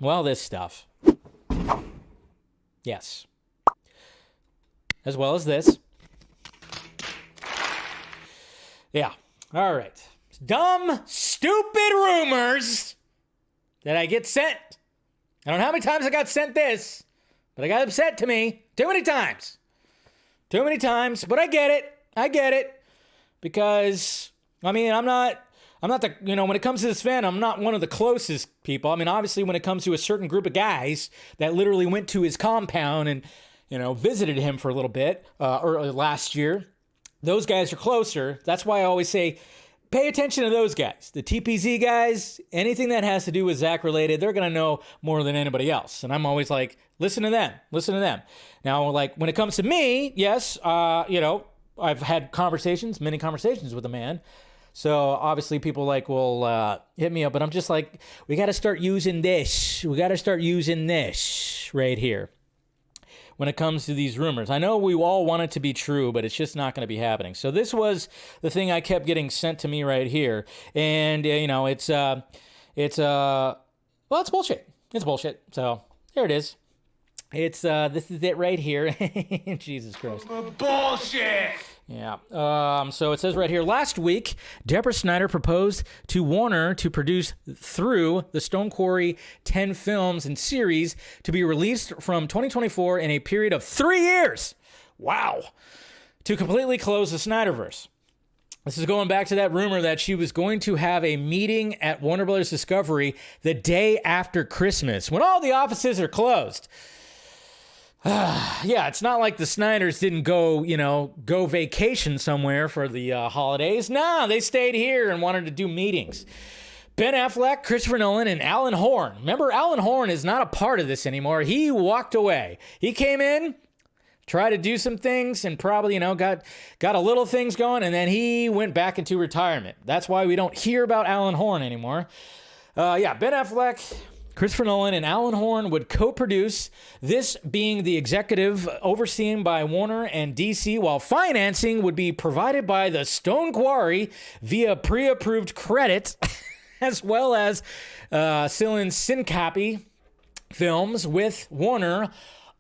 Well, this stuff. Yes. As well as this. Yeah. All right. Dumb, stupid rumors that I get sent. I don't know how many times I got sent this, but I got them sent to me too many times. Too many times, but I get it. I get it. Because, I mean, I'm not the, when it comes to this fan, I'm not one of the closest people. I mean, obviously, when it comes to a certain group of guys that literally went to his compound and, visited him for a little bit early last year, those guys are closer. That's why I always say, pay attention to those guys. The TPZ guys, anything that has to do with Zack related, they're going to know more than anybody else. And I'm always like, listen to them. Listen to them. Now, like, when it comes to me, yes, I've had many conversations with the man. So obviously people will hit me up, but I'm just like, we got to start using this. We got to start using this right here when it comes to these rumors. I know we all want it to be true, but it's just not going to be happening. So this was the thing I kept getting sent to me right here. And, it's bullshit. It's bullshit. So here it is. This is it right here. Jesus Christ. Bullshit! Yeah. So it says right here, last week, Deborah Snyder proposed to Warner to produce through the Stone Quarry 10 films and series to be released from 2024 in a period of 3 years. Wow. To completely close the Snyderverse. This is going back to that rumor that she was going to have a meeting at Warner Brothers Discovery the day after Christmas, when all the offices are closed. Yeah, it's not like the Snyders didn't go vacation somewhere for the holidays. No, they stayed here and wanted to do meetings. Ben Affleck, Christopher Nolan, and Alan Horn. Remember, Alan Horn is not a part of this anymore. He walked away. He came in, tried to do some things, and probably, got a little things going, and then he went back into retirement. That's why we don't hear about Alan Horn anymore. Ben Affleck, Christopher Nolan, and Alan Horn would co-produce, this being the executive overseen by Warner and DC, while financing would be provided by the Stone Quarry via pre-approved credit, as well as Cylon Syncope films, with Warner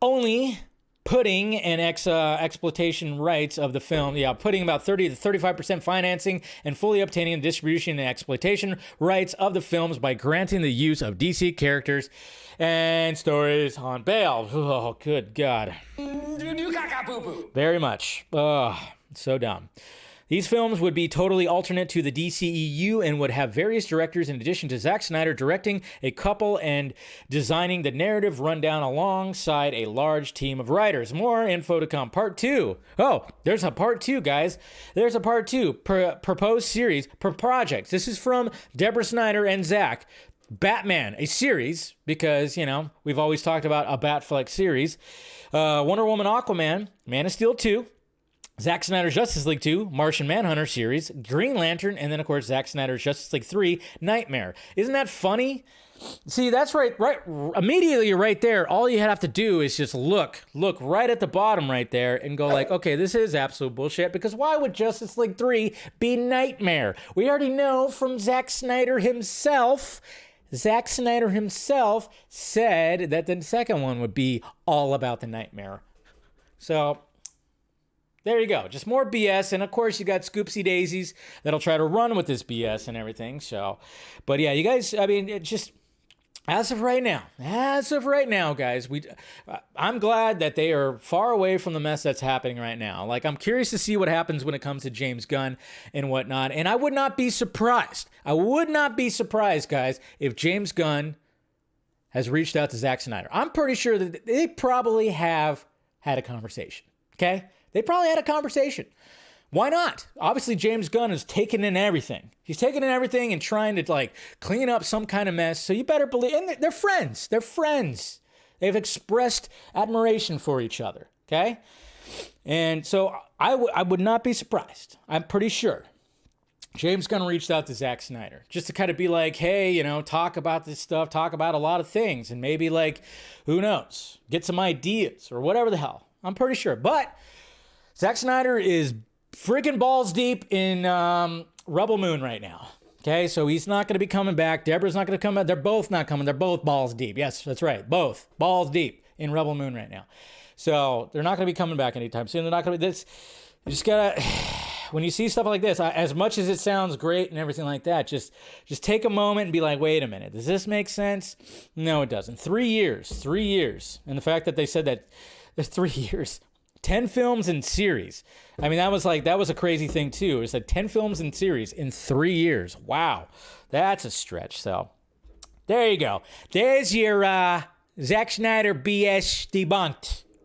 only putting an exploitation rights of the film, putting about 30 to 35% financing and fully obtaining the distribution and exploitation rights of the films by granting the use of DC characters and stories on bail. Oh, good God. Very much. Oh, so dumb. These films would be totally alternate to the DCEU and would have various directors in addition to Zack Snyder directing a couple and designing the narrative rundown alongside a large team of writers. More info to come. Part 2. Oh, there's a part 2, guys. There's a part 2. Proposed series per project. This is from Deborah Snyder and Zack. Batman, a series, because, we've always talked about a Batfleck series. Wonder Woman, Aquaman, Man of Steel 2. Zack Snyder's Justice League 2, Martian Manhunter series, Green Lantern, and then, of course, Zack Snyder's Justice League 3, Nightmare. Isn't that funny? See, that's right immediately right there. All you have to do is just look right at the bottom right there and go like, okay, this is absolute bullshit, because why would Justice League 3 be Nightmare? We already know from Zack Snyder himself said that the second one would be all about the Nightmare. So there you go. Just more BS. And of course, you got Scoopsy Daisies that'll try to run with this BS and everything. So, but yeah, you guys, I mean, it just, as of right now, guys, I'm glad that they are far away from the mess that's happening right now. Like, I'm curious to see what happens when it comes to James Gunn and whatnot. And I would not be surprised. Guys, if James Gunn has reached out to Zack Snyder. I'm pretty sure that they probably have had a conversation. Okay? They probably had a conversation. Why not? Obviously, James Gunn is taking in everything. He's taking in everything and trying to, clean up some kind of mess. So you better believe, and they're friends. They've expressed admiration for each other, okay? And so I would not be surprised. I'm pretty sure James Gunn reached out to Zack Snyder just to kind of be like, hey, talk about this stuff, talk about a lot of things, and maybe, who knows, get some ideas or whatever the hell. I'm pretty sure. But Zack Snyder is freaking balls deep in Rebel Moon right now. Okay, so he's not going to be coming back. Deborah's not going to come back. They're both not coming. They're both balls deep. Yes, that's right. Both balls deep in Rebel Moon right now. So they're not going to be coming back anytime soon. They're not going to be this. You just got to, when you see stuff like this, as much as it sounds great and everything like that, just take a moment and be like, wait a minute. Does this make sense? No, it doesn't. 3 years. And the fact that they said that there's 3 years. 10 films in series. I mean, that was a crazy thing too. It was like 10 films in series in 3 years. Wow. That's a stretch. So there you go. There's your Zack Snyder BS debunked.